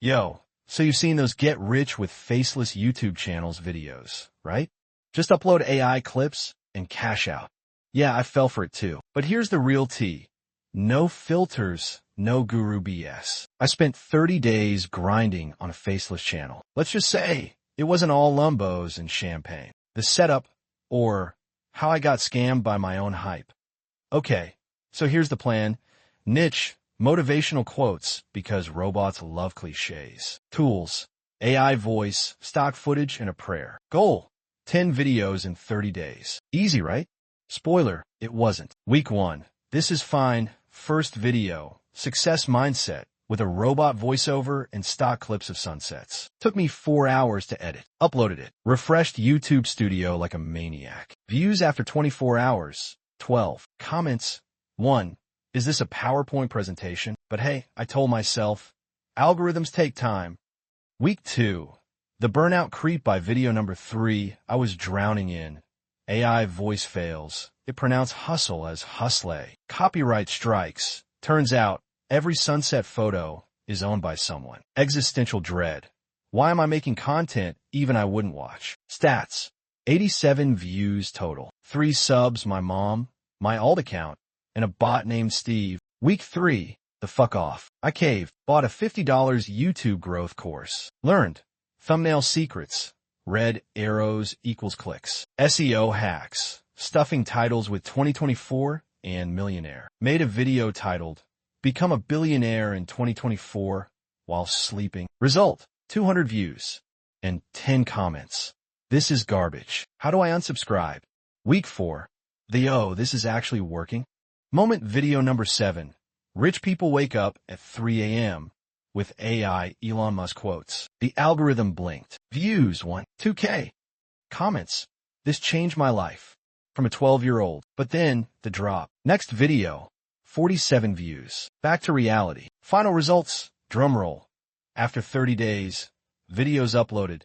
Yo, so you've seen those get rich with faceless YouTube channels videos, right? Just upload AI clips and cash out. Yeah, I fell for it too. But here's the real tea. No filters, no guru BS. I spent 30 days grinding on a faceless channel. Let's just say it wasn't all Lambos and champagne. The setup, or how I got scammed by my own hype. Okay, so here's the plan. Niche, motivational quotes, because robots love cliches. Tools, AI voice, stock footage, and a prayer. Goal, 10 videos in 30 days. Easy, right? Spoiler, it wasn't. Week 1. This is fine. First video, success mindset, with a robot voiceover and stock clips of sunsets. Took me 4 hours to edit. Uploaded it. Refreshed YouTube Studio like a maniac. Views after 24 hours, 12. Comments, 1. Is this a PowerPoint presentation? But hey, I told myself, algorithms take time. Week 2. The burnout creep by video number 3, I was drowning in. AI voice fails. It pronounced hustle as hustle. Copyright strikes. Turns out, every sunset photo is owned by someone. Existential dread. Why am I making content even I wouldn't watch? Stats. 87 views total. 3 subs, my mom, my alt account, and a bot named Steve. Week 3. The fuck off. I caved. Bought a $50 YouTube growth course. Learned. Thumbnail secrets. Red arrows equals clicks. SEO hacks. Stuffing titles with 2024 and millionaire. Made a video titled, Become a Billionaire in 2024 while sleeping. Result, 200 views and 10 comments. This is garbage. How do I unsubscribe? Week 4. This is actually working. Moment video number 7. Rich people wake up at 3 a.m. with AI Elon Musk quotes. The algorithm blinked. Views 2K. Comments. This changed my life. From a 12-year-old. But then, the drop. Next video. 47 views. Back to reality. Final results. Drumroll. After 30 days. Videos uploaded.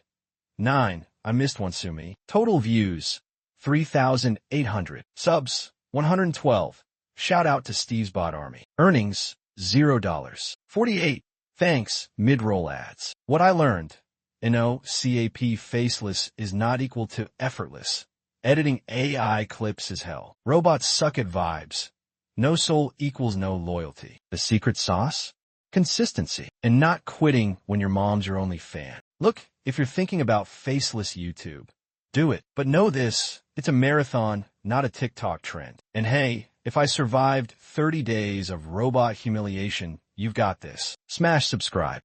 9. I missed one, sue me. Total views. 3,800. Subs. 112. Shout out to Steve's Bot Army. Earnings. $0. 48. Thanks. Mid-roll ads. What I learned. CAP faceless is not equal to effortless. Editing AI clips is hell. Robots suck at vibes. No soul equals no loyalty. The secret sauce? Consistency. And not quitting when your mom's your only fan. Look, if you're thinking about faceless YouTube, do it. But know this, it's a marathon, not a TikTok trend. And hey, if I survived 30 days of robot humiliation, you've got this. Smash subscribe.